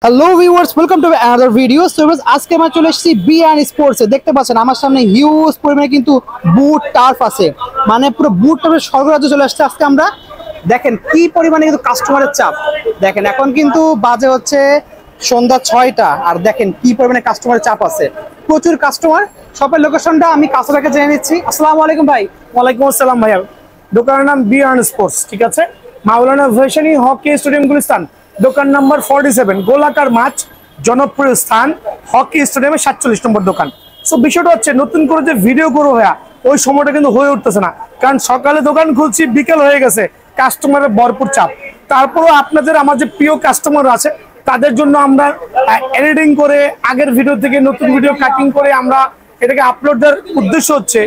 Hello viewers, welcome to another video. So আজকে আমরা চলে এসেছি বিআন স্পোর্টসে। দেখতে পাচ্ছেন আমার সামনে হিউজ পরিমাণে কিন্তু বুট টার্ফ আছে, মানে পুরো বুট টার্ফের স্বর্গরাজ্যে চলে আসছে আজকে আমরা। দেখেন কি পরিমাণে কিন্তু কাস্টমারের চাপ। দেখেন এখন কিন্তু বাজে হচ্ছে সন্ধ্যা 6টা, আর দেখেন কি পরিমাণে কাস্টমারের চাপ আছে, প্রচুর কাস্টমার। শপের লোকেশনটা আমি কাছে থেকে জেনে নিচ্ছি। আসসালামু আলাইকুম ভাই। ওয়ালাইকুম আসসালাম ভাইয়া। দোকানের নাম বিআন স্পোর্টস, ঠিক আছে? মাওলানা ভাসানী হকি স্টেডিয়াম গুলিস্তান, দোকান নাম্বার 47, গোলাকার মাঠ, জনপ্রিয় স্থান, হকি স্টেডিয়ামের 47 নম্বর দোকান। সো বিষয়টা হচ্ছে নতুন করে যে ভিডিও করবো ভাইয়া, ওই সময়টা কিন্তু হয়ে উঠতেছে না, কারণ সকালে দোকান খুলছি, বিকেল হয়ে গেছে, কাস্টমারের ভরপুর চাপ। তারপরেও আপনাদের আমার যে প্রিয় কাস্টমার আছে তাদের জন্য আমরা এডিটিং করে আগের ভিডিও থেকে নতুন ভিডিও কাটিং করে আমরা এটাকে আপলোড দেওয়ার উদ্দেশ্য হচ্ছে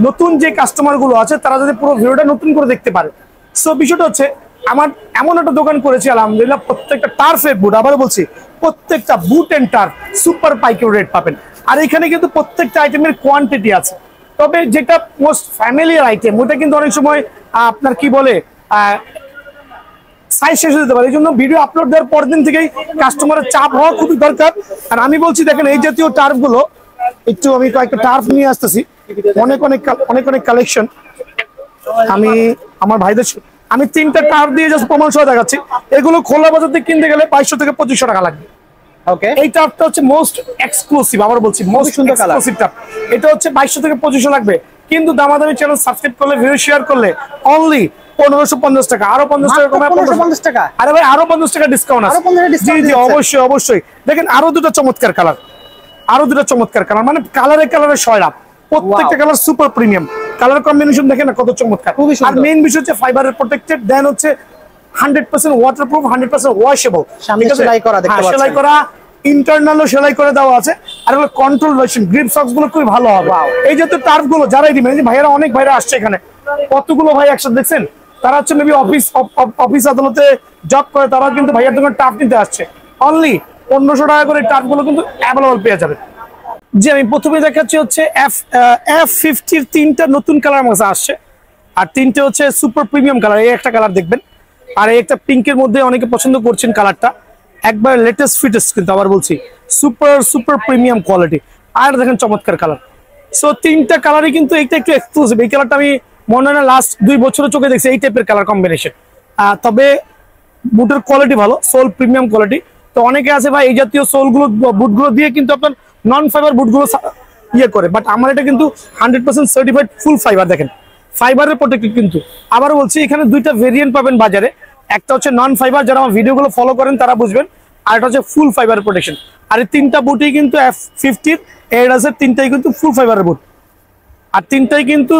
নতুন যে কাস্টমার গুলো আছে তারা যাতে পুরো ভিডিওটা নতুন করে দেখতে পারে। সো বিষয়টা হচ্ছে আমার এমন একটা দোকান করেছি আলহামদুলিল্লাহ, প্রত্যেকটা টার্ফের বুট, আবার বলছি প্রত্যেকটা বুট এন্ড টার্ফ সুপার পাইকারি রেট পাবেন। আর এখানে কিন্তু প্রত্যেকটা আইটেমের কোয়ান্টিটি আছে, তবে যেটা মোস্ট ফ্যামিলিয়ার আইটেম ওটা কিন্তু অনেক সময় আপনার কি বলে সাইজ শেষ হয়ে যেতে পারে। এই জন্য ভিডিও আপলোড দেওয়ার পরের দিন থেকেই কাস্টমারের চাপ হওয়া খুবই দরকার। আর আমি বলছি দেখেন এই জাতীয় টার্ফ গুলো, একটু আমি কয়েকটা টার্ফ নিয়ে আসতেছি, অনেক অনেক কালেকশন। আমি আমার ভাইদের আমি 3টা টার্ফ দিয়ে জাস্ট প্রমাণ সহ দেখাচ্ছি। এগুলো খোলা বাজার থেকে কিনতে গেলে 2200 থেকে 2500 টাকা লাগবে। ওকে, এই টার্ফটা হচ্ছে মোস্ট এক্সক্লুসিভ, আবার বলছি মোস্ট সুন্দর এক্সক্লুসিভ টার্ফ। এটা হচ্ছে 2200 থেকে 2500 লাগবে, কিন্তু দামাদামি চ্যানেল সাবস্ক্রাইব করলে, ভিডিও শেয়ার করলে অনলি 1550 টাকা, আরো 50 টাকা কমে 1550 টাকা। আরে ভাই আরো 50 টাকা ডিসকাউন্ট আছে। জি জি অবশ্যই অবশ্যই। দেখেন আরো দুটো চমৎকার কালার, মানে কালারে সয়রাপ, প্রত্যেকটা colour super premium. Colour combination দেখেন না কত চমৎকার। আর মেইন বিষয় হচ্ছে ফাইবারের প্রোটেক্টেড, দেন হচ্ছে 100% ওয়াটারপ্রুফ, 100% ওয়াশেবল। সেলাই করা, ইন্টারনালও সেলাই করে দেওয়া আছে। আর এগুলো কন্ট্রোল ভার্সন, গ্রিপ সক্স গুলো খুবই ভালো হবে। এই জাতীয় টার্ফ গুলো যারাই দিবেন, ভাইয়ারা অনেক ভাইরা আসছে এখানে, কতগুলো ভাই একসাথে দেখছেন, তারা হচ্ছে মেবি অফিস আদালতে জব করে, তারা কিন্তু ভাইয়ার দোকানে টার্ফ নিতে আসছে। অনলি 1500 টাকা করে টার্ফ গুলো কিন্তু অ্যাভেলেবল পেয়ে যাবে। জি আমি প্রথমে দেখাচ্ছি হচ্ছে F50 3টা নতুন কালার মাঝে আসছে, আর 3টে হচ্ছে সুপার প্রিমিয়াম কালার। এই একটা কালার দেখবেন, আর এই একটা পিঙ্কের মধ্যে অনেকে পছন্দ করছেন কালারটা, একবার লেটেস্ট ফিটেস্ট, কিন্তু আবার বলছি সুপার প্রিমিয়াম কোয়ালিটি। আর দেখেন চমৎকার কালার। সো 3টা কালারই কিন্তু এইটা একটু এক্সক্লুসিভ। এই কালারটা আমি মনে হয় না লাস্ট 2 বছরের চোখে দেখছি এই টাইপের কালার কম্বিনেশন। তবে বুটের কোয়ালিটি ভালো, সোল প্রিমিয়াম কোয়ালিটি। তো অনেকে আছে ভাই এই জাতীয় সোলগুলো বুটগুলো দিয়ে কিন্তু আপনার নন ফাইবার বুটগুলো ইয়ে করে, বাট আমার এটা কিন্তু 100% সার্টিফাইড ফুল ফাইবার। দেখেন ফাইবারের প্রোটেক্টেড। কিন্তু আবার বলছি এখানে 2টা ভেরিয়েন্ট পাবেন বাজারে, একটা হচ্ছে নন ফাইবার, যারা আমার ভিডিওগুলো ফলো করেন তারা বুঝবেন, আর এটা হচ্ছে ফুল ফাইবার প্রোটেকশন। আর এই 3টা বুটই কিন্তু F50 এর 3টাই কিন্তু ফুল ফাইবারের বুট, আর 3টাই কিন্তু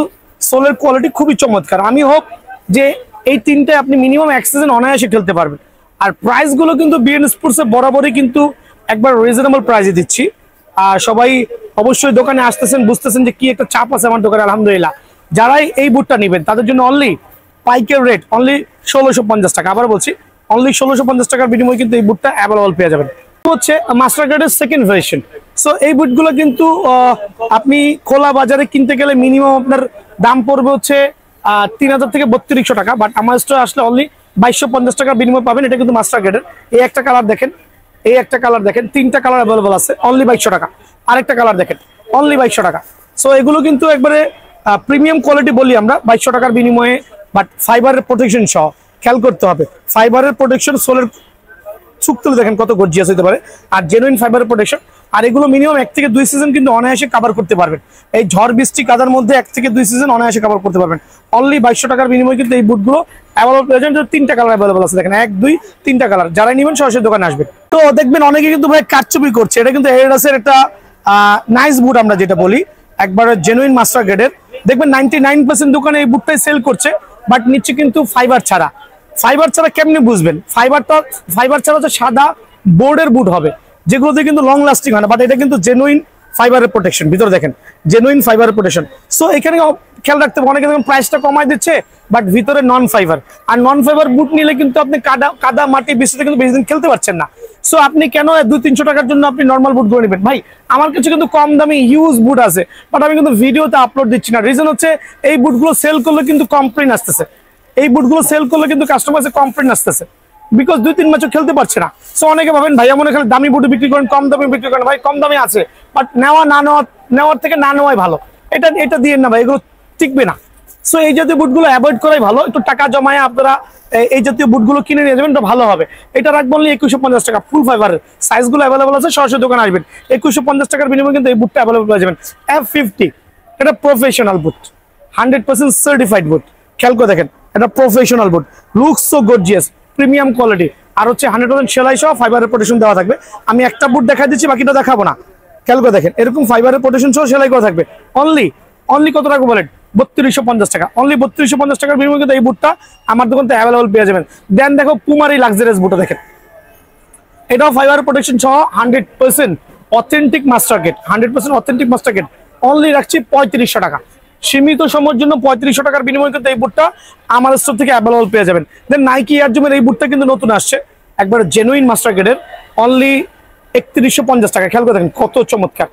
সোলের কোয়ালিটি খুবই চমৎকার। আমি হোপ যে এই 3টায় আপনি মিনিমাম 1 সিজন অনায়াসে খেলতে পারবেন। আর প্রাইস গুলো কিন্তু বিএন স্পোর্টসে বরাবরই কিন্তু একবার রিজনেবল প্রাইসে দিচ্ছি। আর সবাই অবশ্যই দোকানে আসতেছেন, বুঝতেছেন যে কি একটা চাপ আছে আমার দোকানে আলহামদুলিল্লাহ। যারাই এই বুটটা নেবেন তাদের জন্য অনলি পাইকারি রেট অনলি 1650 টাকা। আবার বলছি অনলি 1650 টাকার বিনিময়ে কিন্তু এই বুটটা অ্যাভেলেবল পেয়ে যাবেন। হচ্ছে মাস্টার গ্রেডের সেকেন্ড ভার্সন। সো এই বুটগুলো কিন্তু আপনি খোলা বাজারে কিনতে গেলে মিনিমাম আপনার দাম পড়বে হচ্ছে 3000 থেকে 3200 টাকা, বাট আমার স্টোরে আসলে অনলি 2250 টাকার বিনিময় পাবেন। এটা কিন্তু মাস্টার গ্রেডের। এই একটা কালার দেখেন, এই একটা কালার দেখেন, 3টা কালার অ্যাভেলেবল আছে, অনলি 2200 টাকা। আরেকটা কালার দেখেন, অনলি 2200 টাকা। সো এগুলো কিন্তু একবারে প্রিমিয়াম কোয়ালিটি বলি আমরা 2200 টাকার বিনিময়ে, বাট ফাইবারের প্রোটেকশন সহ। খেয়াল করতে হবে ফাইবারের প্রোটেকশন, সোলের চুক তুলে দেখেন কত গর্জিয়াস হতে পারে, আর জেনুইন ফাইবারের প্রোটেকশন। আর এগুলো মিনিমাম 1 থেকে 2 সিজন কিন্তু অনায়াসে কভার করতে পারবেন। এই ঝড় বৃষ্টি কাদার মধ্যে 1 থেকে 2 সিজন অনায়াসে কভার করতে পারবেন। অনলি 2200 টাকার বিনিময়ে কিন্তু এই বুটগুলো অ্যাভেলেবল পেয়ে যাবেন। 3টা কালার অ্যাভেলেবল আছে, দেখেন 1 2 3টা কালার। যারাই নেবেন সরাসরি দোকানে আসবেন। তো দেখবেন অনেকে কিন্তু ভাই কারচুপি করছে। এটা কিন্তু এডিডাসের একটা নাইস বুট আমরা যেটা বলি, একবারে জেনুইন মাস্টার গ্রেডের। দেখবেন 99% দোকানে এই বুটটাই সেল করছে, বাট নিচ্ছে কিন্তু ফাইবার ছাড়া। ফাইবার ছাড়া কেমনি বুঝবেন? ফাইবার ছাড়া তো সাদা বোর্ডের বুট হবে, যেগুলোতে কিন্তু লং লাস্টিং হয় না, বাট এটা কিন্তু জেনুইন ফাইবারের প্রোটেকশন। ভিতরে দেখেন জেনুইন ফাইবারের প্রোটেকশন। সো এখানে খেয়াল রাখতে হবে, অনেকে দেখুন প্রাইসটা কমায় দিচ্ছে, বাট ভিতরে নন ফাইবার। আর নন ফাইবার বুট নিলে কিন্তু আপনি কাদা মাটি বৃষ্টিতে কিন্তু বেশি দিন খেলতে পারছেন না। সো আপনি কেন 200-300 টাকার জন্য আপনি নর্মাল বুট করে নেবেন? ভাই আমার কাছে কিন্তু কম দামি ইউজ বুট আছে, বাট আমি কিন্তু ভিডিওতে আপলোড দিচ্ছি না। রিজন হচ্ছে এই বুটগুলো সেল করলে কিন্তু কমপ্লেন আসতেছে, এই বুটগুলো সেল করলে কিন্তু কাস্টমার কমপ্লেন আসতেছে। বিকজ 2-3 ম্যাচও খেলতে পারছে না। সো অনেকে ভাবেন ভাইয়া মনে খালি দামি বুট বিক্রি করেন, কম দামে বিক্রি করেন। ভাই কম দামে আছে, বাট নেওয়ার থেকে না নেওয়াই ভালো। এটা দিয়ে না ভাই, এগুলো টিকবে না। সো এই জাতীয় বুটগুলো অ্যাভয়েড করাই ভালো। একটু টাকা জমায় আপনারা এই জাতীয় বুটগুলো কিনে নিয়ে যাবেন, এটা ভালো হবে। এটা রাখবো অনলি 2150 টাকা, ফুল ফাইবারের। সাইজগুলো অ্যাভেলেবল আছে, সরাসরি দোকানে আসবেন। 2150 টাকার বিনিময়ে কিন্তু এই বুটটা অ্যাভেলেবল পেয়ে যাবেন। F50 এটা প্রফেশনাল বুট, 100% সার্টিফাইড বুট। খেয়াল করে দেখেন, এটা professional boot, looks so gorgeous, premium quality. আর হচ্ছে 100% সেলাই সহ ফাইবারের প্রোটেকশন দেওয়া থাকবে। আমি একটা বুট দেখাই দিচ্ছি, বাকিটা দেখাবো না। খেয়াল করে দেখেন, এরকম ফাইবারের প্রোটেকশন সহ সেলাই করা থাকবে। অনলি কত টাকা বলেন? 3250 টাকা। অনলি 3250 টাকার বিনিময়ে কিন্তু এই বুটটা আমার দোকানে অ্যাভেলেবল পেয়ে যাবেন। দেন দেখো পুমার এই লাক্সারিয়াস বুটটা দেখেন, এটাও ফাইবার প্রোটেকশন সহ 100% অথেন্টিক মাস্টারকেট, 100% অথেন্টিক মাস্টারকেট। অনলি রাখছি 3500 টাকা, সীমিত সময়ের জন্য 3500 টাকার বিনিময়ে কিন্তু এই বুটটা আমার স্টোর থেকে অ্যাভেলেবল পেয়ে যাবেন। দেন নাইকি এয়ার জুমের এই বুটটা কিন্তু নতুন আসছে, একবার জেনুইন মাস্টারকেটের। অনলি 3150 টাকা। খেয়াল করে দেখেন কত চমৎকার।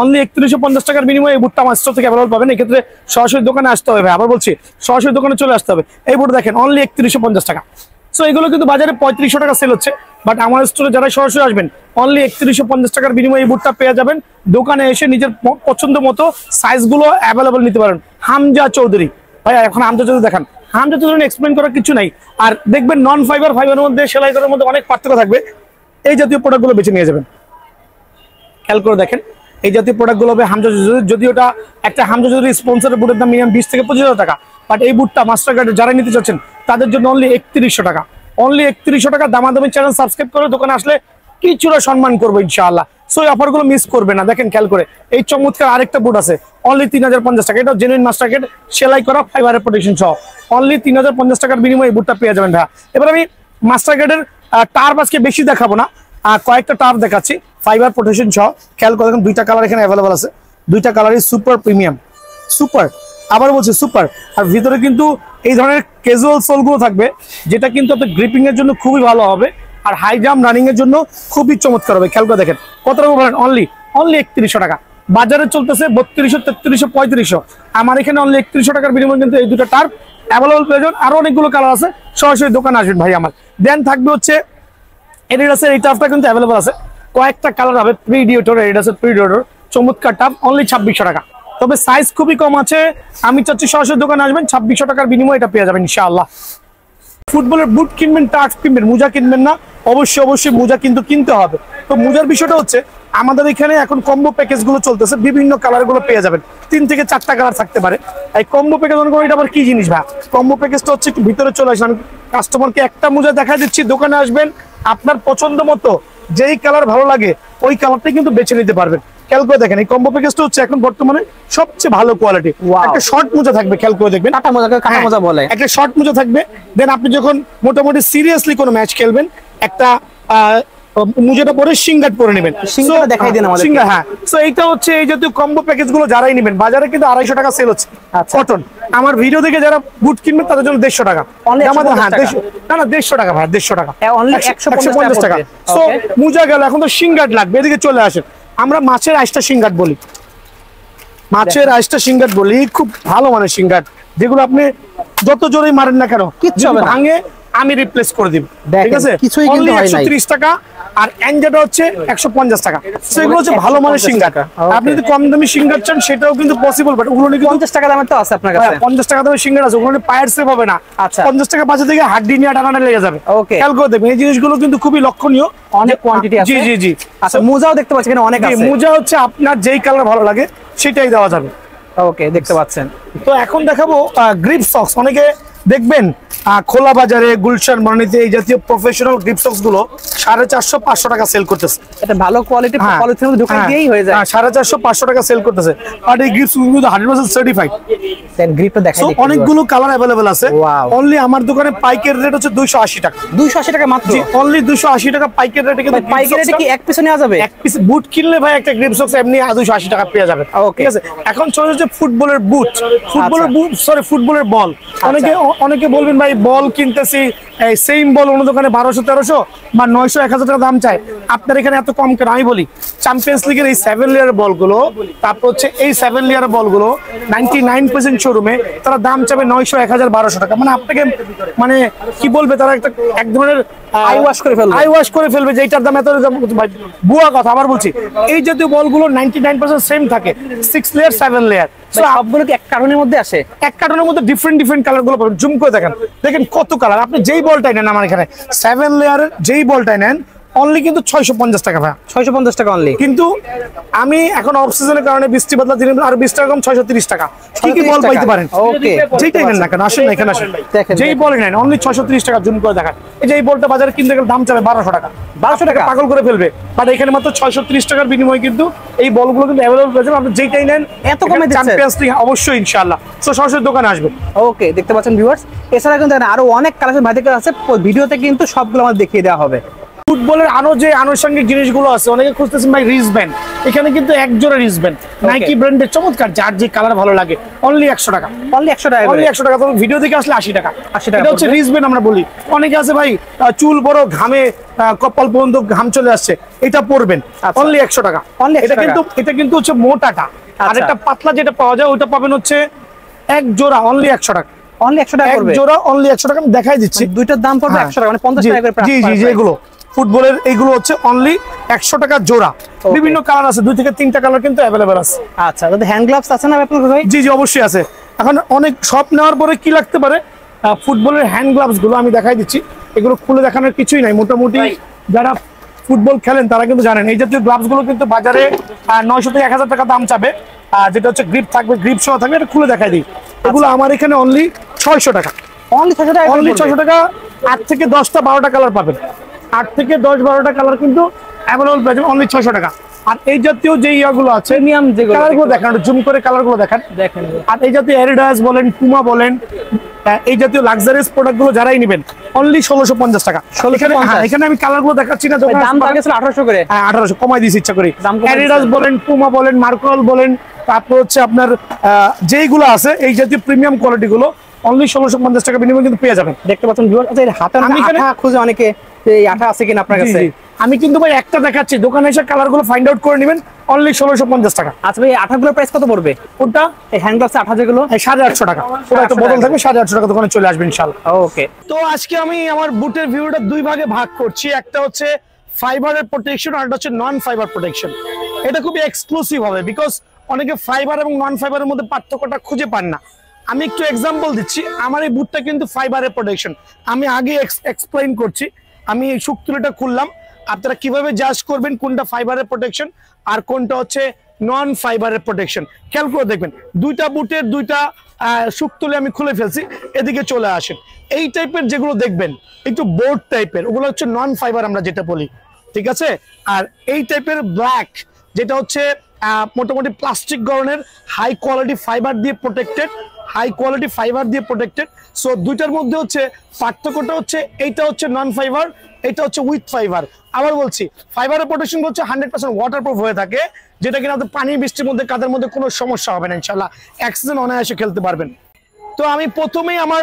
অনলি 3150 টাকার বিনিময়ে এই বুটটা আমার স্টোর থেকে অ্যাভেলেবল পাবেন। এক্ষেত্রে সরাসরি দোকানে আসতে হবে। আবার বলছি, সরাসরি দোকানে চলে আসতে হবে। এই বুট দেখেন অনলি 3150 টাকা। সো এগুলো কিন্তু বাজারে 3500 টাকা সেল হচ্ছে, বাট আমার স্টোরে যারা সরাসরি আসবেন অনলি 3150 টাকার বিনিময়ে এই বুটটা পেয়ে যাবেন। দোকানে এসে নিজের পছন্দ মতো সাইজগুলো অ্যাভেলেবল নিতে পারেন। হামজা চৌধুরী ভাইয়া, এখন হামজা চৌধুরী দেখান। হামজা চৌধুরী এক্সপ্লেন করার কিছু নাই। আর দেখবেন নন ফাইবারের মধ্যে, সেলাই করার মধ্যে অনেক পার্থক্য থাকবে। এই জাতীয় প্রোডাক্টগুলো বেছে নিয়ে যাবেন। খেয়াল করে দেখেন, এই জাতীয় প্রোডাক্টগুলো হবে হামজা চৌধুরী। যদি ওটা একটা হামজা চৌধুরী স্পন্সরের বুটের দাম মিনিমাম 20 থেকে 25,000 টাকা, বাট এই বুটটা মাস্টার কার্ডে যারা নিতে চাচ্ছেন তাদের জন্য অনলি 3100 টাকা। অনলি 3100 টাকা। দামাদামি চ্যানেল সাবস্ক্রাইব করে দোকানে আসলে কিছুটা সম্মান করবো ইনশাআল্লাহ। সো এই অফারগুলো মিস করবে না। দেখেন খেয়াল করে, এই চমৎকার আরেকটা বুট আছে অনলি 3050 টাকা। এটা জেনুইন মাস্টারকেট, সেলাই করা, ফাইবারের প্রোটেকশন সহ। অনলি 3050 টাকার বিনিময়ে এই বুটটা পেয়ে যাবেন ভাইয়া। এবার আমি মাস্টারকেটের টার্ফ আজকে বেশি দেখাবো না, কয়েকটা টার্ফ দেখাচ্ছি ফাইবার প্রোটেকশন সহ। খেয়াল করে দেখুন, দুইটা কালার এখানে অ্যাভেলেবল আছে। দুইটা কালারই সুপার প্রিমিয়াম, সুপার, আবার বলছি সুপার। আর ভিতরে কিন্তু এই ধরনের ক্যাজুয়াল সোলগুলো থাকবে, যেটা কিন্তু আপনার গ্রিপিং এর জন্য খুবই ভালো হবে, আর হাই জাম্প রানিং এর জন্য খুবই চমৎকার হবে। খেয়াল করে দেখেন কত টাকা বলেন? অনলি 3100 টাকা। বাজারে চলতেছে 3200, 3300, 3500। আমার এখানে অনলি 3100 টাকার বিনিময়ে কিন্তু এই দুটো টার্ফ অ্যাভেলেবল পেয়ে যাবেন। আরো অনেকগুলো কালার আছে, সরাসরি দোকানে আসবেন ভাই আমার। দেন থাকবে হচ্ছে এডিডাসের এই টার্ফটা কিন্তু অ্যাভেলেবল আছে, কয়েকটা কালার হবে। প্রিডিয়েটর, এডিডাসের প্রিডিয়েটর, চমৎকার টার্ফ, অনলি 2600 টাকা। তবে সাইজ খুবই কম আছে। আমি চাচ্ছি সরাসরি দোকানে আসবেন, 2600 টাকার বিনিময়ে এটা পেয়ে যাবেন ইনশাআল্লাহ। ফুটবলের বুট কিনবেন, টার্ফ কিনবেন, মোজা কিনবেন না? অবশ্যই মোজা কিন্তু কিনতে হবে। তো মোজার বিষয়টা হচ্ছে, আমাদের এখানে এখন কম্বো প্যাকেজ গুলো চলতেছে, বিভিন্ন কালার গুলো পেয়ে যাবেন। 3 থেকে 4টা কালার থাকতে পারে। এই কম্বো প্যাকেজ এটা আবার কি জিনিস ভাই? কম্বো প্যাকেজটা হচ্ছে ভিতরে চলে আসেন, কাস্টমারকে একটা মোজা দেখা দিচ্ছি, দোকানে আসবেন, আপনার পছন্দ মতো যেই কালার ভালো লাগে ওই কালারটাই কিন্তু বেছে নিতে পারবেন। খেয়াল করে দেখেন, এই কম্বো প্যাকেজটা হচ্ছে এখন বর্তমানে সবচেয়ে ভালো কোয়ালিটি। একটা শর্ট মোজা থাকবে, খেয়াল করে দেখবেন, কাটা মোজা বলে একটা শর্ট মোজা থাকবে। দেন আপনি যখন মোটামুটি সিরিয়াসলি কোনো ম্যাচ খেলবেন, একটা মোজাটা পরে সিঙ্গার পরে নেবেন। সিঙ্গারটা দেখাই দেন আমাদের। সিঙ্গার, হ্যাঁ। সো এইটা হচ্ছে এই জাতীয় কম্বো প্যাকেজ গুলো যারাই নেবেন, বাজারে কিন্তু 250 টাকা সেল হচ্ছে কটন। আমার ভিডিও দেখে যারা বুট কিনবেন তাদের জন্য 150 টাকা। হ্যাঁ, না 150 টাকা ভাই, 150 টাকা, 150 টাকা। সো মোজা গেল, এখন তো সিঙ্গার লাগবে। এদিকে চলে আসেন, আমরা মাছের আইসটা সিঙ্গার বলি, মাছের আইসটা সিঙ্গার বলি, খুব ভালো মানের সিঙ্গার, যেগুলো আপনি যত জোরেই মারেন না কেন কিচ্ছু হবে না, ভাঙে আমি রিপ্লেস করে দিব। ঠিক আছে, কিছুই কিন্তু হয় না। 130 টাকা। আর এনজাটা হচ্ছে 150 টাকা। সেগুলো হচ্ছে ভালো মানের সিঙ্গার। আপনি যদি কম দামি সিঙ্গার চান সেটাও কিন্তু পসিবল, বাট ওগুলো 50 টাকা দামের তো আছে আপনার কাছে। 50 টাকা দামের সিঙ্গার আছে, ওগুলো পায়ের সেভ হবে না। আচ্ছা, 50 টাকা বাজে থেকে হাড্ডি নিয়ে টানা লেগে যাবে। ওকে, খেয়াল করে দেখবেন, এই জিনিসগুলো কিন্তু খুবই লক্ষণীয়, অনেক কোয়ান্টিটি আছে। জি জি। আচ্ছা, মোজাও দেখতে পাচ্ছেন এখানে অনেক আছে। মোজা হচ্ছে আপনার যেই কালার ভালো লাগে সেটাই দেওয়া যাবে। ওকে, দেখতে পাচ্ছেন। তো এখন দেখাবো গ্রিপ সক্স। অনেকে দেখবেন খোলা বাজারে, গুলশান, মনিতে এই জাতীয় প্রফেশনাল গ্রিপ সক্স গুলো 450-500 টাকা সেল করতেছে। এটা ভালো কোয়ালিটি, পলিথিনের মধ্যে ঢুকাই দিয়েই হয়ে যায়। 450-500 টাকা সেল করতেছে। আর এই গ্রিপস গুলো 100% সার্টিফাইড। দেন গ্রিপটা দেখাই দিই। অনেকগুলো কালার अवेलेबल আছে। অনলি আমার দোকানে পাইকারি রেট হচ্ছে 280 টাকা। 280 টাকা মাত্র? জি, অনলি 280 টাকা পাইকারি রেটে। কিন্তু পাইকারি রেটে কি এক পিস নেওয়া যাবে? এক পিস বুট কিনলে ভাই একটা গ্রিপ সক্স এমনি 280 টাকা পেয়ে যাবেন। ঠিক আছে, এখন চলে যাচ্ছে ফুটবলের বুট, ফুটবলের বুট, সরি ফুটবলের বল। অনেকে বলবেন ভাই বল কিনতেছি এই সেম বল অন্য দোকানে 1200-1300 বা 900-1000 টাকা দাম চাই, আপনার এখানে এত কম কেন? আমি বলি চ্যাম্পিয়ন্স লিগের এই 7 লেয়ার বলগুলো, তারপর হচ্ছে এই 7 লেয়ার বলগুলো 99% শোরুমে তারা দাম চাবে 900, 1000, 1200 টাকা। মানে আপনাকে মানে কি বলবে, তারা একটা এক ধরনের আই ওয়াশ করে ফেলবে যে এটার দাম এত বুয়া কথা। আবার বলছি এই জাতীয় বলগুলো 99% সেম থাকে, 6 লেয়ার 7 লেয়ার। সবগুলো কি এক কার্টনের মধ্যে আসে? এক কার্টনের মধ্যে ডিফারেন্ট কালার গুলো পাবেন। জুম করে দেখেন কত কালার। আপনি যেই বলটাই নেন আমার এখানে 7 লেয়ারের যেই বলটাই নেন অনলি কিন্তু 650 টাকা ভাই, 650 টাকা অনলি। কিন্তু আমি এখন অফ সিজনের কারণে বৃষ্টি বাদলা দিন আর 20 টাকা কম 630 টাকা। কি বল পাইতে পারেন? ওকে, যেটাই নেন না কেন, আসেন না এখানে আসেন, যেই বল নেন অনলি 630 টাকা। জুম করে দেখান, এই যে এই বলটা বাজারে কিনতে গেলে দাম চাবে 1200 টাকা, 1200 টাকা পাগল করে ফেলবে। বাট এখানে মাত্র 630 টাকার বিনিময়ে কিন্তু এই বলগুলো কিন্তু অ্যাভেলেবল পেয়ে যাবেন। আপনি যেটাই নেন এত কমে দিচ্ছেন চ্যাম্পিয়ন্স লিগ অবশ্যই ইনশাআল্লাহ। সো সরাসরি দোকানে আসবেন। ওকে, দেখতে পাচ্ছেন ভিউয়ার্স, এছাড়া কিন্তু আরো অনেক কালেকশন ভাইদের কাছে আছে, ভিডিওতে কিন্তু সবগুলো আমাদের দেখিয়ে দেওয়া হবে। ফুটবলের আরো যে আনুষঙ্গিক জিনিসগুলো আছে, অনেকে খুঁজতেছেন ভাই রিস্টব্যান্ড, এখানে কিন্তু এক জোড়া রিস্টব্যান্ড নাইকি ব্র্যান্ডের চমৎকার, যার যে কালার ভালো লাগে অনলি 100 টাকা, অনলি 100 টাকা, অনলি 100 টাকা। তবে ভিডিও দেখে আসলে 80 টাকা। 80 টাকা এটা হচ্ছে রিস্টব্যান্ড আমরা বলি। অনেকে আছে ভাই চুল বড়, ঘামে কপাল পর্যন্ত ঘাম চলে আসছে, এটা পরবেন অনলি 100 টাকা। এটা কিন্তু হচ্ছে মোটাটা, আর একটা পাতলা যেটা পাওয়া যায় ওটা পাবেন হচ্ছে এক জোড়া অনলি 100 টাকা, অনলি 100 টাকা পড়বে, এক জোড়া অনলি 100 টাকা। আমি দেখাই দিচ্ছি, দুইটার দাম পড়বে 100 টাকা, মানে 50 টাকা করে। জি জি, এগুলো ফুটবলের এইগুলো হচ্ছে অনলি 100 টাকা জোড়া। বিভিন্ন কালার আছে, 2 থেকে 3টা কালার কিন্তু अवेलेबल আছে। আচ্ছা, যদি হ্যান্ড গ্লাভস আছে না আপনার ভাই? জি জি, অবশ্যই আছে। এখন অনেক শপ নেওয়ার পরে কি লাগতে পারে, ফুটবলের হ্যান্ড গ্লাভস গুলো আমি দেখাই দিচ্ছি। এগুলো খুলে দেখানোর কিছুই নাই, মোটামুটি যারা ফুটবল খেলেন তারা কিন্তু জানেন এই জাতীয় গ্লাভস গুলো কিন্তু বাজারে 900 থেকে 1000 টাকা দাম চাবে। যেটা হচ্ছে গ্রিপ থাকবে, গ্রিপ সহ থাকবে। এটা খুলে দেখাই দিই। এগুলো আমার এখানে অনলি 600 টাকা, অনলি 600 টাকা, অনলি 600 টাকা। 8 থেকে 10টা 12টা কালার পাবেন, 8 থেকে 10-12টা কালার কিন্তু অ্যাভেলেবল পেয়ে যাবেন অনলি 600 টাকা। আর এই জাতীয় যে ইয়াগুলো আছে, প্রিমিয়াম যেগুলো, কালারগুলো দেখেন, জুম করে কালারগুলো দেখেন। আর এই জাতীয় অ্যাডিডাস বলেন, পুমা বলেন, এই জাতীয় লাক্সারিয়াস প্রোডাক্টগুলো যারাই নেবেন অনলি 1650 টাকা। এখানে আমি কালারগুলো দেখাচ্ছি না, দাম আগে ছিল 1800 করে। হ্যাঁ, 1800 কমাই দিয়েছি ইচ্ছা করি। অ্যাডিডাস বলেন, পুমা বলেন, মার্কল বলেন, তারপর হচ্ছে আপনার যেইগুলো আছে এই জাতীয় প্রিমিয়াম কোয়ালিটি গুলো অনলি 1650 টাকা বিনিময়ে কিন্তু পেয়ে যাবেন। দেখতে পাচ্ছেন ভিউয়ার, আচ্ছা এর হাতে আমি আঠা খুঁজে অনেকে এই আঠা আছে কিনা আপনার কাছে। আমি কিন্তু ভাই একটা দেখাচ্ছি, দোকানে এসে কালারগুলো ফাইন্ড আউট করে নেবেন অনলি 1650 টাকা। আচ্ছা ভাই, আঠাগুলোর প্রাইস কত পড়বে? ওটা এই হ্যান্ড গ্লাভস আঠা যেগুলো 850 টাকা, ওটা একটা বদল থাকবে 850 টাকা, দোকানে চলে আসবে ইনশাআল্লাহ। ওকে, তো আজকে আমি আমার বুটের ভিউটা দুই ভাগে ভাগ করছি। একটা হচ্ছে ফাইবারের প্রোটেকশন, আর একটা হচ্ছে নন ফাইবার প্রোটেকশন। এটা খুবই এক্সক্লুসিভ হবে, বিকজ অনেকে ফাইবার এবং নন ফাইবারের মধ্যে পার্থক্যটা খুঁজে পান না। আমি একটু এক্সাম্পল দিচ্ছি। আমার এই বুটটা কিন্তু ফাইবারের প্রোটেকশন, আমি আগে এক্সপ্লেইন করছি। আমি এই শুকতুলিটা খুললাম, আপনারা কিভাবে জাজ করবেন কোনটা ফাইবারের প্রোটেকশন আর কোনটা হচ্ছে নন ফাইবারের প্রোটেকশন। খেয়াল করে দেখবেন, দুইটা বুটের দুইটা শুকতুলি আমি খুলে ফেলছি। এদিকে চলে আসেন, এই টাইপের যেগুলো দেখবেন একটু বোর্ড টাইপের, ওগুলো হচ্ছে নন ফাইবার আমরা যেটা বলি, ঠিক আছে। আর এই টাইপের ব্ল্যাক যেটা হচ্ছে মোটামুটি প্লাস্টিক ধরনের হাই কোয়ালিটি ফাইবার দিয়ে প্রোটেক্টেড, হাই কোয়ালিটি ফাইবার দিয়ে প্রোটেক্টেড। সো দুইটার মধ্যে হচ্ছে পার্থক্যটা হচ্ছে এইটা হচ্ছে নন ফাইবার, এটা হচ্ছে উইথ ফাইবার। আবার বলছি, ফাইবারের প্রোটেকশন হচ্ছে 100% ওয়াটারপ্রুফ হয়ে থাকে, যেটা কিনা আপনার পানি বৃষ্টির মধ্যে কাদের মধ্যে কোনো সমস্যা হবে না ইনশাআল্লাহ, অ্যাক্সিডেন্ট অনায়াসে খেলতে পারবেন। তো আমি প্রথমেই আমার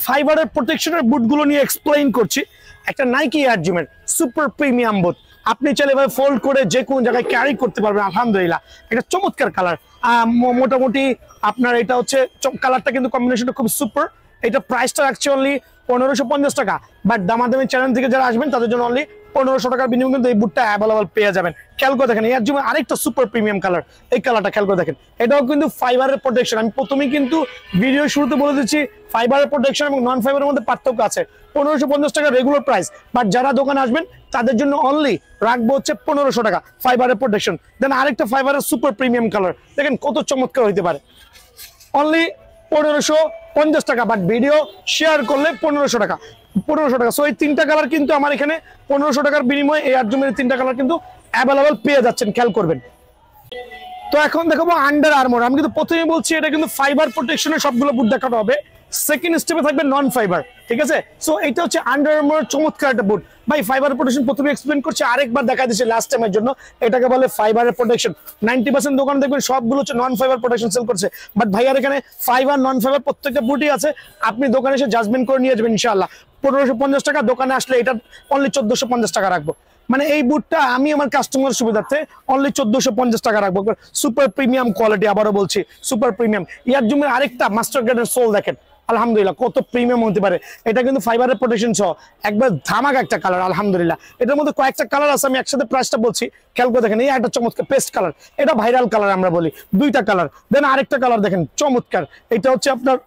ফাইবারের প্রোটেকশনের বুটগুলো নিয়ে এক্সপ্লেইন করছি। একটা নাইকি এয়ার জিমের সুপার প্রিমিয়াম বুট, আপনি চাইলে এভাবে ফোল্ড করে যে কোনো জায়গায় ক্যারি করতে পারবেন। আলহামদুলিল্লাহ, এটা চমৎকার কালার। মোটামুটি আপনার এটা হচ্ছে কালারটা কিন্তু কম্বিনেশনটা খুব সুপার। এটা প্রাইসটা রাখছে অনলি 1550 টাকা, বাট দামাদামি চ্যানেল থেকে যারা আসবেন তাদের জন্য অনলি 1500 টাকার বিনিময়ে কিন্তু এই বুটটা অ্যাভেলেবল পেয়ে যাবেন। খেয়াল করে দেখেন, এর জন্য আরেকটা সুপার প্রিমিয়াম কালার, এই কালারটা খেয়াল করে দেখেন। এটাও কিন্তু ফাইবারের প্রোটেকশন। আমি প্রথমেই কিন্তু ভিডিও শুরুতে বলে দিচ্ছি, ফাইবারের প্রোটেকশন এবং নন ফাইবারের মধ্যে পার্থক্য আছে। 1550 টাকা রেগুলার প্রাইস, বাট যারা দোকানে আসবেন তাদের জন্য অনলি রাখবো হচ্ছে 1500 টাকা ফাইবারের প্রোটেকশন। দেন আরেকটা ফাইবারের সুপার প্রিমিয়াম কালার, দেখেন কত চমৎকার হইতে পারে, অনলি 1550 টাকা, বাট ভিডিও শেয়ার করলে 1500 টাকা। 1500 টাকা। সো এই তিনটা কালার কিন্তু আমার এখানে 1500 টাকার বিনিময়ে এই আর্জুমের তিনটা কালার কিন্তু অ্যাভেলেবল পেয়ে যাচ্ছেন, খেয়াল করবেন। তো এখন দেখাবো আন্ডার আর্মার। আমি কিন্তু প্রথমেই বলছি এটা কিন্তু ফাইবার প্রোটেকশনের সবগুলো বুট দেখানো হবে, সেকেন্ড স্টেপে থাকবে নন ফাইবার, ঠিক আছে। সো এটা হচ্ছে আন্ডার আর্মার চমৎকার একটা বুট, ভাই ফাইবার প্রোটেকশন প্রথমে এক্সপ্লেন করছি, আরেকবার দেখা দিচ্ছি লাস্ট টাইমের জন্য। এটাকে বলে ফাইবারের প্রোটেকশন। 90% দোকানে দেখবেন সবগুলো হচ্ছে নন ফাইবার প্রোটেকশন সেল করছে, বাট ভাইয়ার এখানে ফাইবার নন ফাইবার প্রত্যেকটা বুটই আছে। আপনি দোকানে এসে জাজমেন্ট করে নিয়ে যাবেন ইনশাআল্লাহ। 1550 টাকা, দোকানে আসলে এটা অনলি 1450 টাকা রাখবো। মানে এই বুটটা আমি আমার কাস্টমার সুবিধার্থে অনলি 1450 টাকা রাখবো। সুপার প্রিমিয়াম কোয়ালিটি, আবারও বলছি সুপার প্রিমিয়াম। ইয়ারজুমের আরেকটা মাস্টার গ্রেডের সোল দেখেন, আলহামদুলিল্লাহ কত প্রিমিয়াম হতে পারে। এটা কিন্তু ফাইবারের প্রোটেকশন সহ একবার ধামাকা একটা কালার, আলহামদুলিল্লাহ। এটার মধ্যে কয়েকটা কালার আছে, আমি একসাথে প্রাইসটা বলছি, খেয়াল করে দেখেন। এই একটা চমৎকার পেস্ট কালার, এটা ভাইরাল কালার আমরা বলি, দুইটা কালার। দেন আরেকটা কালার দেখেন চমৎকার, এটা হচ্ছে আপনার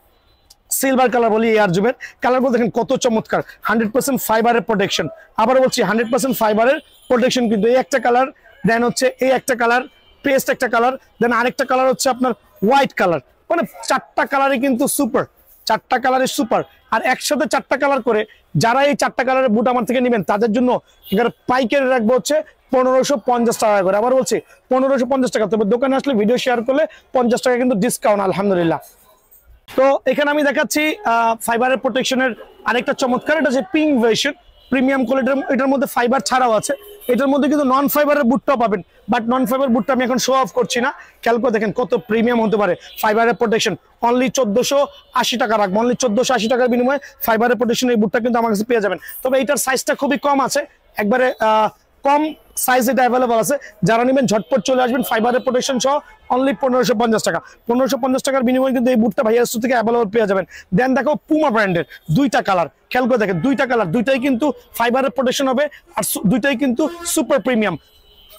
সিলভার কালার বলি। ইয়ারজুমের কালারগুলো দেখেন কত চমৎকার, 100% ফাইবারের প্রোটেকশন। আবার বলছি 100% ফাইবারের প্রোটেকশন। কিন্তু এই একটা কালার, দেন হচ্ছে এই একটা কালার, পেস্ট একটা কালার, দেন আরেকটা কালার হচ্ছে আপনার হোয়াইট কালার। মানে চারটা কালারই কিন্তু সুপার, চারটা কালারের সুপার। আর একসাথে চারটা কালার করে যারা এই চারটা কালারের বুট আমার থেকে নেবেন তাদের জন্য এখানে পাইকারি রাখবো হচ্ছে 1550 টাকা করে। আবার বলছি 1550 টাকা। তবে দোকানে আসলে ভিডিও শেয়ার করলে 50 টাকা কিন্তু ডিসকাউন্ট, আলহামদুলিল্লাহ। তো এখানে আমি দেখাচ্ছি ফাইবারের প্রোটেকশনের আরেকটা চমৎকার, এটা হচ্ছে পিঙ্ক ভার্সন, প্রিমিয়াম কোয়ালিটির। এটার মধ্যে ফাইবার ছাড়াও আছে, এটার মধ্যে কিন্তু নন ফাইবারের বুটটাও পাবেন, বাট নন ফাইবার বুটটা আমি এখন শো অফ করছি না। খেয়াল করে দেখেন কত প্রিমিয়াম হতে পারে ফাইবারের প্রোটেকশন। অনলি 1480 টাকা রাখবো, অনলি 1480 টাকার বিনিময়ে ফাইবারের প্রোটেকশন এই বুটটা কিন্তু আমার কাছে পেয়ে যাবেন। তবে এইটার সাইজটা খুবই কম আছে, একবারে কম সাইজ এটা অ্যাভেলেবল আছে। যারা নেবেন ঝটপট চলে আসবেন, ফাইবারের প্রোটেকশন সহ অনলি 1550 টাকা। 1550 টাকার বিনিময়ে কিন্তু এই বুটটা ভাইয়ার স্টোর থেকে অ্যাভেলেবল পেয়ে যাবেন। দেন দেখো পুমা ব্র্যান্ডের দুইটা কালার, খেয়াল করে দেখেন দুইটা কালার, দুইটাই কিন্তু ফাইবারের প্রোটেকশন হবে, আর দুইটাই কিন্তু সুপার প্রিমিয়াম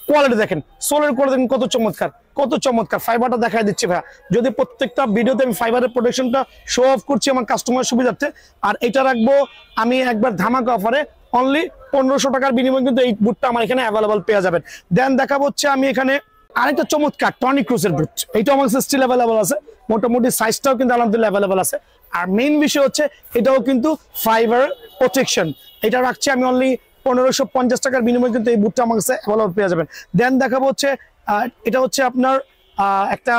কোয়ালিটি। দেখেন সোলের করে দেখেন কত চমৎকার, কত চমৎকার। ফাইবারটা দেখাই দিচ্ছি ভাইয়া, যদি প্রত্যেকটা ভিডিওতে আমি ফাইবারের প্রোটেকশনটা শো অফ করছি আমার কাস্টমার সুবিধার্থে। আর এটা রাখবো আমি একবার ধামাকা অফারে অনলি 1500 টাকার বিনিময়ে কিন্তু এই বুটটা আমার এখানে অ্যাভেলেবল পেয়ে যাবেন। দেন দেখাবো হচ্ছে আমি এখানে আরেকটা চমৎকার টনি ক্রুজের বুট, এইটাও আমার কাছে স্টিল অ্যাভেলেবল আছে, মোটামুটি সাইজটাও কিন্তু আলহামদুলিল্লাহ অ্যাভেলেবল আছে। আর মেইন বিষয় হচ্ছে এটাও কিন্তু ফাইবার প্রোটেকশন। এটা রাখছি আমি অনলি 1550 টাকার বিনিময়ে কিন্তু এই বুটটা আমার কাছে অ্যাভেলেবল পেয়ে যাবেন। দেন দেখাবো হচ্ছে এটা হচ্ছে আপনার একটা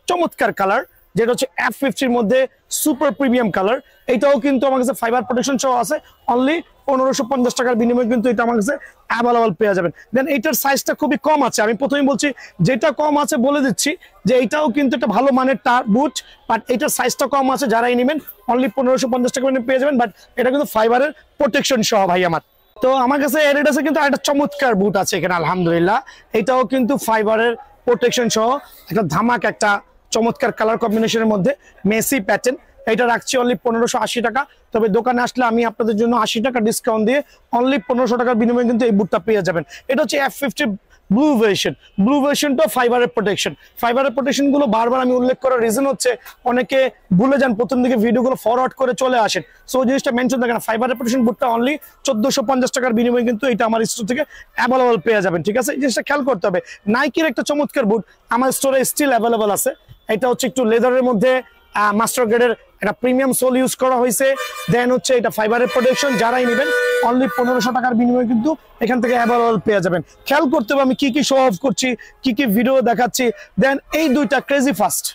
চমৎকার কালার, যেটা হচ্ছে F50 মধ্যে সুপার প্রিমিয়াম কালার। এটাও কিন্তু আমার কাছে ফাইবার প্রোটেকশন সহ আছে, অনলি 1550 টাকার বিনিময়ে কিন্তু এটা আমার কাছে অ্যাভেলেবল পেয়ে যাবেন। দেন এইটার সাইজটা খুবই কম আছে, আমি প্রথমেই বলছি যেটা কম আছে বলে দিচ্ছি যে এইটাও কিন্তু একটা ভালো মানের বুট, বাট এটার সাইজটা কম আছে। যারাই নেবেন অনলি 1550 টাকা পেয়ে যাবেন, বাট এটা কিন্তু ফাইবারের প্রোটেকশন সহ ভাই আমার। তো আমার কাছে এডিডাসে কিন্তু একটা চমৎকার বুট আছে এখানে, আলহামদুলিল্লাহ। এটাও কিন্তু ফাইবারের প্রোটেকশন সহ একটা ধামাক, একটা চমৎকার কালার কম্বিনেশনের মধ্যে মেসি প্যাটার্ন। এটা রাখছি অনলি 1580 টাকা। তবে দোকানে আসলে আমি আপনাদের জন্য 80 টাকা ডিসকাউন্ট দিয়ে অনলি 1500 টাকার বিনিময়ে কিন্তু এই বুটটা পেয়ে যাবেন। এটা হচ্ছে F50 ব্লু ভার্সন। ব্লু ভার্সনটা ফাইবারের প্রোটেকশন। ফাইবারের প্রোটেকশন গুলো বারবার আমি উল্লেখ করার রিজন হচ্ছে অনেকে ভুলে যান, প্রথম দিকে ভিডিওগুলো ফরওয়ার্ড করে চলে আসেন, সো ওই জিনিসটা মেনশন থাকে না। ফাইবারের প্রোটেকশন বুটটা অনলি 1450 টাকার বিনিময়ে কিন্তু এটা আমার স্টোর থেকে অ্যাভেলেবল পেয়ে যাবেন, ঠিক আছে? এই জিনিসটা খেয়াল করতে হবে। নাইকির একটা চমৎকার বুট আমার স্টোরে স্টিল অ্যাভেলেবল আছে, এটা হচ্ছে একটু লেদারের মধ্যে মাস্টার গ্রেডের একটা প্রিমিয়াম সোল ইউজ করা হয়েছে। দেন হচ্ছে এটা ফাইবারের প্রোটেকশন, যারাই নেবেন অনলি 1500 টাকার বিনিময়ে কিন্তু এখান থেকে অ্যাভেলেবল পেয়ে যাবেন। খেয়াল করতে হবে আমি কি কি শো অফ করছি, কি কি ভিডিও দেখাচ্ছি। দেন এই দুইটা ক্রেজি ফাস্ট,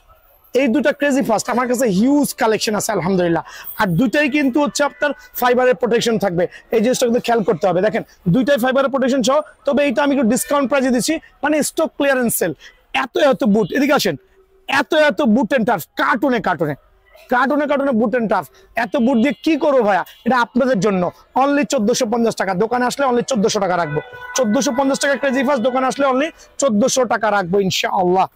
এই দুইটা ক্রেজি ফাস্ট আমার কাছে হিউজ কালেকশন আছে আলহামদুলিল্লাহ। আর দুইটাই কিন্তু হচ্ছে আপনার ফাইবারের প্রোটেকশন থাকবে, এই জিনিসটা কিন্তু খেয়াল করতে হবে। দেখেন দুইটাই ফাইবারের প্রোটেকশন সহ, তবে এইটা আমি একটু ডিসকাউন্ট প্রাইসে দিচ্ছি, মানে স্টক ক্লিয়ারেন্স সেল। এত এত বুট, এদিকে আসেন, এত এত বুট এন্ড টাফ, কার্টুনে কার্টুনে কার্টুনে কার্টুনে বুট এন্ড টাফ। এত বুট দিয়ে কি করবো ভাইয়া? এটা আপনাদের জন্য অনলি 1450 টাকা। দোকানে আসলে অনলি 1400 টাকা রাখবো। 1450 টাকা ক্রেজি ফাস্ট, দোকানে আসলে অনলি 1400 টাকা রাখবো ইনশাআল্লাহ।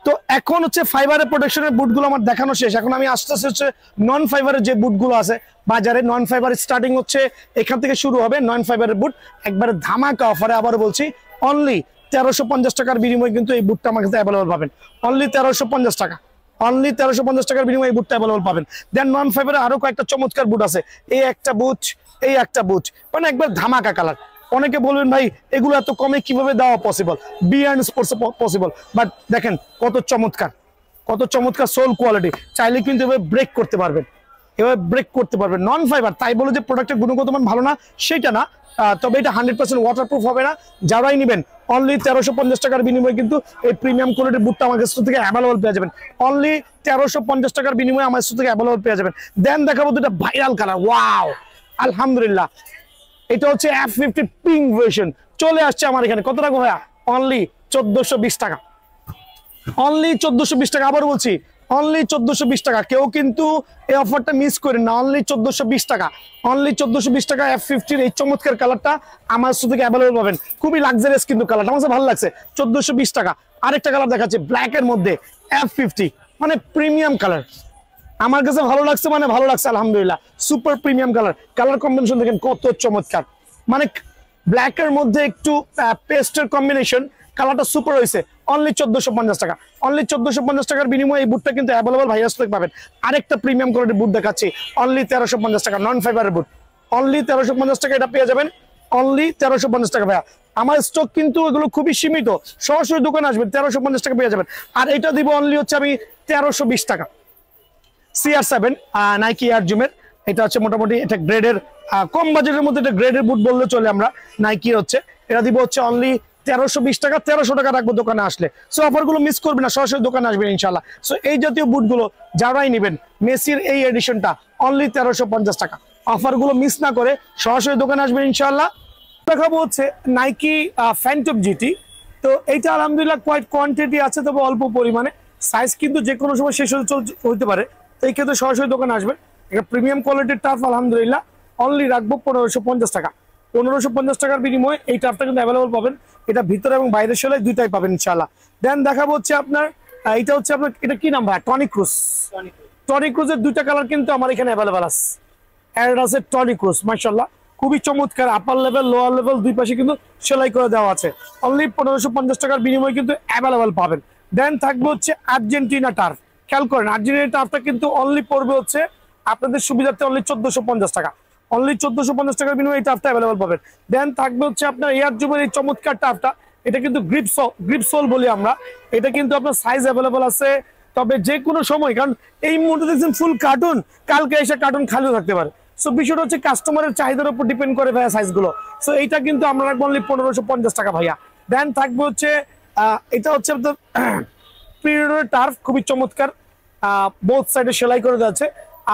তো এখন হচ্ছে ফাইবারের প্রোটেকশনের বুটগুলো আমার দেখানো শেষ। এখন আমি আস্তে আস্তে হচ্ছে নন ফাইবারের যে বুটগুলো আছে বাজারে, নন ফাইবার স্টার্টিং হচ্ছে এখান থেকে শুরু হবে। নন ফাইবারের বুট একবারে ধামাকা অফারে, আবার বলছি অনলি 1350 টাকার বিনিময়ে কিন্তু এই বুটটা আমার কাছে অ্যাভেলেবল পাবেন। অনলি 1350 টাকা, অনলি 1350 টাকার বিনিময়ে এই বুটটা অ্যাভেলেবল পাবেন। দেন নন ফাইবারে আরো কয়েকটা চমৎকার বুট আছে, এই একটা বুট, এই একটা বুট, মানে একবার ধামাকা কালার। অনেকে বলবেন ভাই এগুলো এত কমে কিভাবে দেওয়া পসিবল? বি&এন্ড স্পোর্টস পসিবল, বাট দেখেন কত চমৎকার, কত চমৎকার সোল কোয়ালিটি। চাইলে কিন্তু এভাবে ব্রেক করতে পারবেন, এভাবে ব্রেক করতে পারবেন। নন ফাইবার তাই বলে যে প্রোডাক্টের গুণগত মান ভালো না সেটা না, তবে এটা 100% ওয়াটারপ্রুফ হবে না। যারাই নেবেন অনলি 1350 টাকার বিনিময়ে কিন্তু এই প্রিমিয়াম কোয়ালিটির বুটটা আমার কাছ থেকে অ্যাভেলেবল পেয়ে যাবেন। অনলি 1350 টাকার বিনিময়ে আমার কাছ থেকে অ্যাভেলেবল পেয়ে যাবেন। দেন দেখাবো দুটো ভাইরাল কালার, ওয়াও আলহামদুলিল্লাহ। এটা হচ্ছে F50 পিঙ্ক ভার্সন চলে আসছে আমার এখানে। কত টাকা ভাইয়া? অনলি 1420 টাকা, অনলি 1420 টাকা। আবার বলছি অনলি 1420 টাকা। কেউ কিন্তু এই অফারটা মিস করেন না, অনলি 1420 টাকা, অনলি 1420 টাকা। F50 এই চমৎকার কালারটা আমার কাছ থেকে অ্যাভেলেবল পাবেন। খুবই লাক্সারিয়াস কিন্তু কালারটা আমার কাছে ভালো লাগছে। 1420 টাকা। আরেকটা কালার দেখাচ্ছে ব্ল্যাক এর মধ্যে F50, মানে প্রিমিয়াম কালার। আমার কাছে ভালো লাগছে, মানে ভালো লাগছে আলহামদুলিল্লাহ। Super premium colour, colour combination দেখেন কত চমৎকার, মানে ব্ল্যাক এর মধ্যে একটু পেস্টের কম্বিনেশন, কালারটা সুপার হয়েছে। অনলি 1450 টাকা, অনলি 1450 টাকার বিনিময়ে এই বুটটা কিন্তু অ্যাভেলেবল ভাইয়া স্টক পাবেন। আরেকটা প্রিমিয়াম কোয়ালিটির বুট দেখাচ্ছি, অনলি 1350 টাকা, নন ফাইবারের বুট, অনলি 1350 টাকা এটা পেয়ে যাবেন, অনলি 1350 টাকা ভাইয়া। আমার স্টক কিন্তু এগুলো খুবই সীমিত, সরাসরি দোকানে আসবেন 1350 টাকা পেয়ে যাবেন। আর এটা দিব অনলি হচ্ছে আমি 1320 টাকা। CR7 নাইকি এয়ার জুমের, এটা হচ্ছে মোটামুটি এটা গ্রেডের কম বাজেটের মধ্যে এটা গ্রেডের বুট বললে চলে আমরা, নাইকি হচ্ছে। এটা দিব হচ্ছে অনলি 1320 টাকা, 1300 টাকা রাখবো দোকানে আসলে। সো অফারগুলো মিস করবেন না, সরাসরি দোকানে আসবেন ইনশাল্লাহ। সো এই জাতীয় বুটগুলো যারাই নেবেন, মেসির এই এডিশনটা অনলি 1350 টাকা। অফারগুলো মিস না করে সরাসরি দোকানে আসবেন ইনশাল্লাহ। দেখাবো হচ্ছে নাইকি ফ্যান্টম জিটি। তো এইটা আলহামদুলিল্লাহ কোয়াইট কোয়ান্টিটি আছে, তবে অল্প পরিমাণে, সাইজ কিন্তু যে কোনো সময় শেষ হতে পারে। তো এই ক্ষেত্রে সরাসরি দোকানে আসবেন। এটা প্রিমিয়াম কোয়ালিটির টার্ফ আলহামদুলিল্লাহ, অনলি রাখবো 1550 টাকা। 1550 টাকার বিনিময়ে এই টার্ফটা কিন্তু অ্যাভেলেবল পাবেন। এটা ভিতরে এবং বাইরের সেলাই দুইটাই পাবেন ইনশাআল্লাহ। দেন দেখাবো হচ্ছে আপনার এটা হচ্ছে আপনার, এটা কি নাম ভাই? Toni Kroos. টনি ক্রুজের দুইটা কালার কিন্তু আমার এখানে অ্যাভেলেবল আছে। অ্যাডিডাসের টনি ক্রুজ মাশাআল্লাহ খুবই চমৎকার, আপার লেভেল লোয়ার লেভেল দুই পাশে কিন্তু সেলাই করে দেওয়া আছে। অনলি 1550 টাকার বিনিময়ে কিন্তু অ্যাভেলেবল পাবেন। দেন থাকবে হচ্ছে আর্জেন্টিনা টার্ফ। খেয়াল করেন আর্জেন্টিনা টার্ফটা কিন্তু অনলি পড়বে হচ্ছে আপনাদের সুবিধার্থে অনলি 1450 টাকা, অনলি 1450 টাকার বিনিময়ে এই টার্ফটা অ্যাভেলেবল পাবেন। দেন থাকবে হচ্ছে আপনার এয়ার জুমের এই চমৎকার টার্ফটা, এটা কিন্তু গ্রিপসোল বলি আমরা। এটা কিন্তু আপনার সাইজ অ্যাভেলেবল আছে, তবে যে কোনো সময়, কারণ এই মুহূর্তে দেখছেন ফুল কার্টুন, কালকে এসে কার্টুন খালিও থাকতে পারে। সো বিষয়টা হচ্ছে কাস্টমারের চাহিদার উপর ডিপেন্ড করে ভাইয়া সাইজগুলো। সো এইটা কিন্তু আমরা রাখবো অনলি 1550 টাকা ভাইয়া। দেন থাকবে হচ্ছে এটা হচ্ছে আপনার পিরিয়ডের টার্ফ, খুবই চমৎকার, বোথ সাইডে সেলাই করে দেওয়া আছে,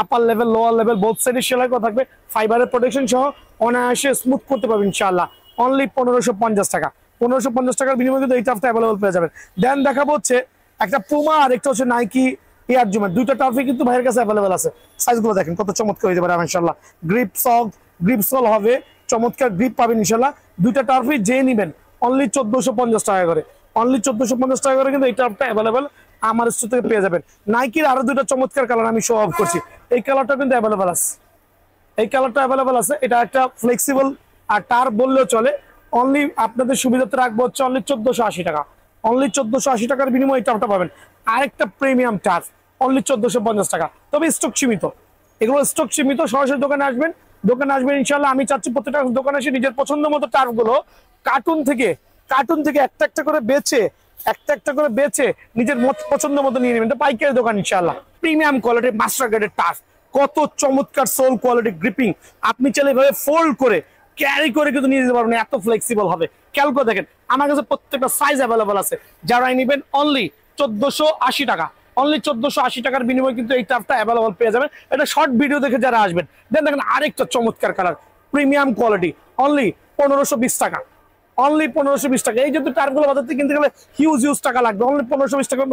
আপার লেভেল লোয়ার লেভেল বোথ সাইডে সেলাই করা থাকবে, ফাইবারের প্রোটেকশন সহ অনায়াসে স্মুথ করতে পারবেন ইনশাআল্লাহ। অনলি 1550 টাকা, 1550 টাকার বিনিময়ে কিন্তু এই টার্ফটা অ্যাভেলেবল পেয়ে যাবেন। দেন দেখাবো হচ্ছে একটা পুমা আর একটা হচ্ছে নাইকি এয়ার জুমের, দুইটা টার্ফে কিন্তু ভাইয়ের কাছে অ্যাভেলেবল আছে। সাইজগুলো দেখেন কত চমৎকার হতে পারে ইনশাআল্লাহ। গ্রিপসল হবে, চমৎকার গ্রিপ পাবেন ইনশাআল্লাহ। দুইটা টার্ফে যে নেবেন অনলি 1450 টাকা করে, অনলি 1450 টাকা করে কিন্তু এই টার্ফটা অ্যাভেলেবল আমার স্টোর থেকে পেয়ে যাবেন। নাইকির আরো দুইটা চমৎকার কালার আমি শো অফ করছি, এই কালারটা কিন্তু অ্যাভেলেবল আছে, এই কালারটা অ্যাভেলেবল আছে। এটা একটা ফ্লেক্সিবল আর টার্ফ বললেও চলে। অনলি আপনাদের সুবিধাতে রাখবো হচ্ছে অনলি 1480 টাকা, অনলি 1480 টাকার বিনিময়ে এই টার্ফটা পাবেন। আরেকটা প্রিমিয়াম টার্ফ অনলি 1450 টাকা, তবে স্টক সীমিত, এগুলো স্টক সীমিত। সরাসরি দোকানে আসবেন, দোকানে আসবেন ইনশাআল্লাহ। আমি চাচ্ছি প্রত্যেকটা দোকানে এসে নিজের পছন্দ মতো টার্ফগুলো কার্টুন থেকে একটা একটা করে বেচে নিজের পছন্দ মতো নিয়ে নেবেন। এটা পাইকারি দোকান ইনশাআল্লাহ। প্রিমিয়াম কোয়ালিটির মাস্টার গ্রেডের টার্ফ, কত চমৎকার সোল কোয়ালিটি গ্রিপিং, আপনি চাইলে এভাবে ফোল্ড করে ক্যারি করে কিন্তু নিয়ে যেতে পারবেন, এত ফ্লেক্সিবল হবে। খেয়াল করে দেখেন আমার কাছে প্রত্যেকটা সাইজ অ্যাভেলেবল আছে। যারাই নেবেন অনলি 1480 টাকা, অনলি 1480 টাকার বিনিময়ে কিন্তু এই টার্ফটা অ্যাভেলেবল পেয়ে যাবেন। এটা শর্ট ভিডিও দেখে যারা আসবেন। দেন দেখেন আরেকটা চমৎকার কালার, প্রিমিয়াম কোয়ালিটি, অনলি 1520 টাকা, অনলি 1520 টাকা। এই যেহেতু টার্ফগুলো বাজার থেকে কিনতে গেলে হিউজ টাকা লাগবে, অনলি 1520 টাকা।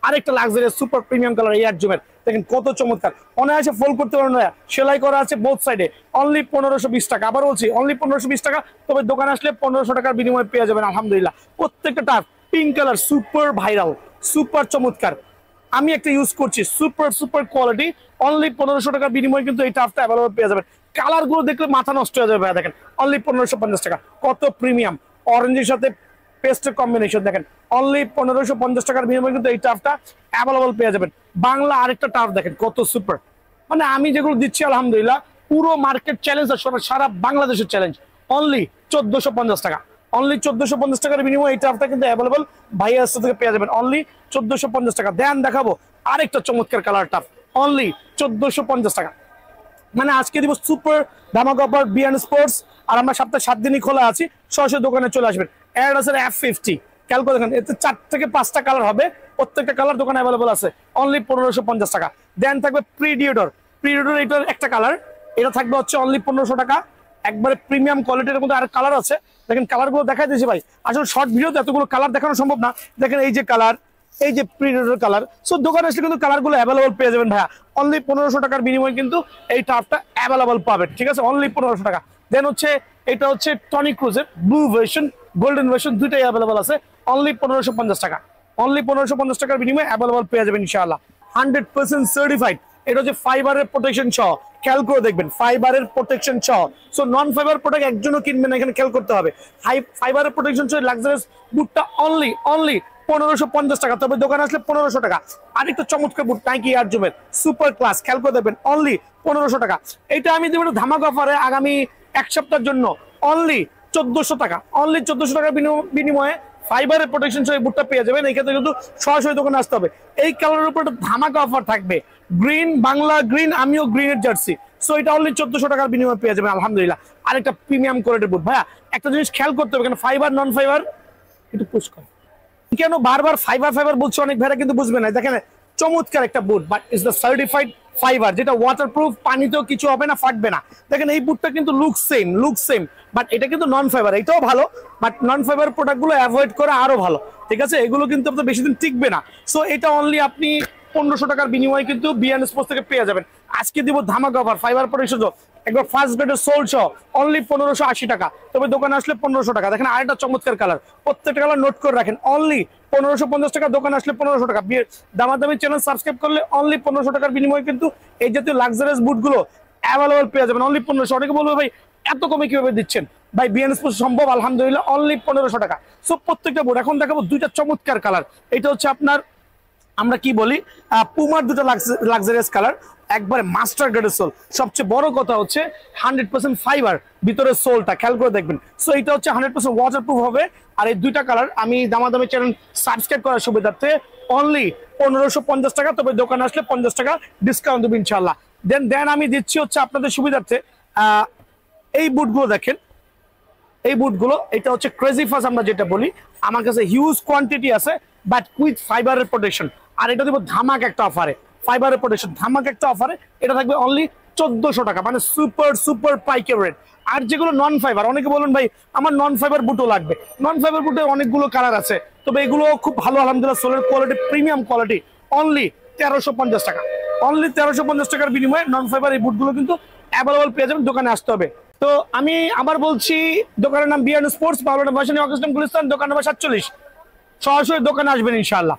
আরেকটা luxurious super premium colour air জুমের, দেখেন কত চমৎকার, অনায়াসে ফোল্ড করতে পারবেন না, সেলাই করা আছে বোথ সাইডে, অনলি 1520 টাকা। আবার বলছি অনলি 1520 টাকা, তবে দোকানে আসলে 1500 টাকার বিনিময়ে পেয়ে যাবেন আলহামদুলিল্লাহ। প্রত্যেকটা turf pink colour, super viral, super চমৎকার, আমি একটা ইউজ করছি, সুপার কোয়ালিটি, অনলি 1500 টাকার বিনিময়ে কিন্তু এই টার্ফটা অ্যাভেলেবল পেয়ে যাবেন। কালার গুলো দেখলে মাথা নষ্ট হয়ে যাবে, দেখেন অনলি 1550 টাকা, কত প্রিমিয়াম, অরেঞ্জের সাথে পেস্টের কম্বিনেশন দেখেন, অনলি 1550 টাকার বিনিময়ে কিন্তু এই টার্ফটা অ্যাভেলেবল পেয়ে যাবেন। বাংলা আরেকটা টার্ফ দেখেন কত সুপার, মানে আমি যেগুলো দিচ্ছি আলহামদুলিল্লাহ পুরো মার্কেট চ্যালেঞ্জ, আর সারা বাংলাদেশের চ্যালেঞ্জ, অনলি 1450 টাকা, অনলি 1450 টাকার বিনিময়ে এই টার্ফটা কিন্তু অ্যাভেলেবল ভাইয়ার কাছ থেকে পেয়ে যাবেন, অনলি 1450 টাকা। দেন দেখাবো আরেকটা চমৎকার কালার টার্ফ, অনলি 1450 টাকা। মানে আজকে দিব সুপার ধামাকা অফার বিয়ান স্পোর্টস, আর আমরা সপ্তাহে 7 দিনই খোলা আছি। সরাসরি দোকানে চলে আসবেন। অ্যাডিডাসের F50, খেয়াল করে দেখেন এতে 4 থেকে 5টা কালার হবে, প্রত্যেকটা কালার দোকানে অ্যাভেলেবল আছে, অনলি 1550 টাকা। দেন থাকবে প্রিডিয়েটর, এটার একটা কালার, এটা থাকবে হচ্ছে অনলি 1500 টাকা। একবারে প্রিমিয়াম কোয়ালিটির মধ্যে আর কালার আছে, দেখেন কালারগুলো দেখাই দিয়েছি ভাই। আসলে শর্ট ভিডিওতে এতগুলো কালার দেখানো সম্ভব না। দেখেন এই যে কালার, এই যে প্রিন্টের কালার। সো দোকানে আসলে কিন্তু কালারগুলো অ্যাভেলেবল পেয়ে যাবেন ভাইয়া। অনলি 1500 টাকার বিনিময়ে কিন্তু এই টার্ফটা অ্যাভেলেবল পাবেন, ঠিক আছে, অনলি 1500 টাকা। দেন হচ্ছে এটা হচ্ছে টনি ক্রুজের ব্লু ভার্সন, গোল্ডেন ভার্সন, দুইটাই অ্যাভেলেবল আছে। অনলি 1550 টাকা, অনলি 1550 টাকার বিনিময়ে অ্যাভেলেবল পেয়ে যাবেন ইনশাআল্লাহ। 100% সার্টিফাইড। এটা হচ্ছে ফাইবারের প্রোটেকশন সহ, খেয়াল করে দেখবেন ফাইবারের প্রোটেকশন সহ। সো নন ফাইবার প্রোডাক্ট একজনও কিনবেন না, এখানে খেয়াল করতে হবে। ফাইবারের প্রোটেকশন সহ লাক্সারিয়াস বুটটা অনলি 1550 টাকা, তবে দোকানে আসলে 1500 টাকা। আরেকটা চমৎকার বুট নাইকি এয়ার জুমের সুপার ক্লাস, খেয়াল করে দেখবেন অনলি 1500 টাকা। এটা আমি দেবো ধামাকা অফারে আগামী এক সপ্তাহের জন্য অনলি 1400 টাকা, অনলি 1400 টাকার বিনিময়ে ফাইবারের প্রোটেকশন সহ বুটটা পেয়ে যাবেন। এই ক্ষেত্রে কিন্তু সরাসরি দোকানে আসতে হবে। এই কালারের উপর একটা ধামাকা অফার থাকবে, গ্রিন, বাংলা গ্রিন, আমিও গ্রিনের জার্সি। সো এটা অনলি 1400 টাকার বিনিময়ে পেয়ে যাবেন আলহামদুলিল্লাহ। আরেকটা প্রিমিয়াম কোয়ালিটির বুট ভাইয়া, একটা জিনিস খেয়াল করতে হবে, কেন ফাইবার নন ফাইবার একটু পুশ করে কেন বারবার ফাইবার ফাইবার বলছে, অনেক ভাইরা কিন্তু বুঝবে না। দেখেন চমৎকার একটা boot, but is the certified fibre, যেটা ওয়াটারপ্রুফ, পানিতেও কিছু হবে না, ফাটবে না। দেখেন এই বুটটা কিন্তু লুক সেম, বাট এটা কিন্তু নন ফাইবার। এটাও ভালো, বাট নন ফাইবার প্রোডাক্টগুলো অ্যাভয়েড করা আরো ভালো, ঠিক আছে, এগুলো কিন্তু আপনার বেশি দিন টিকবে না। সো এটা অনলি আপনি 1500 টাকার বিনিময়ে কিন্তু বিএন স্পোর্টস থেকে পেয়ে যাবেন। আজকে দিব ধামাকা অফার, ফাইবার প্রোটেকশন একবার ফার্স্ট গ্রেডের সোল সহ অনলি 1580 টাকা, তবে দোকানে আসলে 1500 টাকা। দেখেন আরেকটা চমৎকার কালার, প্রত্যেকটা কালার নোট করে রাখেন, অনলি 1550 টাকা, দোকানে আসলে 1500 টাকা। দামাদামি চ্যানেল সাবস্ক্রাইব করলে অনলি 1500 টাকার বিনিময়ে কিন্তু এই জাতীয় লাক্সারিয়াস বুটগুলো অ্যাভেলেবল পেয়ে যাবেন অনলি 1500। অনেকে বলবে ভাই এত কমে কিভাবে দিচ্ছেন? ভাই বিএন স্পোর্টস সম্ভব আলহামদুলিল্লাহ, অনলি 1500 টাকা। সো প্রত্যেকটা বুট এখন দেখাবো দুইটা চমৎকার কালার। এটা হচ্ছে আপনার আমরা কি বলি পুমার দুটো লাক্সারিয়াস কালার, একবারে মাস্টার গ্রেডের সোল। সবচেয়ে বড় কথা হচ্ছে 100% ফাইবার ভিতরের সোলটা, খেয়াল করে দেখবেন। সো এটা হচ্ছে 100% ওয়াটারপ্রুফ হবে। আর এই দুইটা কালার আমি দামাদামি চ্যানেল সাবস্ক্রাইব করার সুবিধার্থে অনলি 1550 টাকা, তবে দোকানে আসলে 50 টাকা ডিসকাউন্ট দেবো ইনশাল্লাহ। দেন আমি দিচ্ছি হচ্ছে আপনাদের সুবিধার্থে এই বুটগুলো দেখেন, এই বুটগুলো এটা হচ্ছে ক্রেজি ফাস্ট আমরা যেটা বলি। আমার কাছে হিউজ কোয়ান্টিটি আছে, বাট উইথ ফাইবারের প্রোটেকশন। আর এটা দেবো ধামাক একটা অফারে, ফাইবারের প্রোটেকশন ধামাক একটা অফারে। এটা থাকবে অনলি 1400 টাকা, মানে সুপার পাইকারি রেট। আর যেগুলো নন ফাইবার, অনেকে বলুন ভাই আমার নন ফাইবার বুটও লাগবে। নন ফাইবার বুটের অনেকগুলো কালার আছে, তবে এগুলো খুব ভালো আলহামদুলিল্লাহ, সোলের কোয়ালিটি প্রিমিয়াম কোয়ালিটি। অনলি 1350 টাকা, অনলি 1350 টাকার বিনিময়ে নন ফাইবার এই বুটগুলো কিন্তু অ্যাভেলেবল পেয়ে যাবেন, দোকানে আসতে হবে। তো আমি আবার বলছি, দোকানের নাম বিএন স্পোর্টস, বাংলা ভাষণী অগস্টন গুলিস্তান, দোকান নাম্বার 47। সরাসরি দোকানে আসবেন ইনশাআল্লাহ।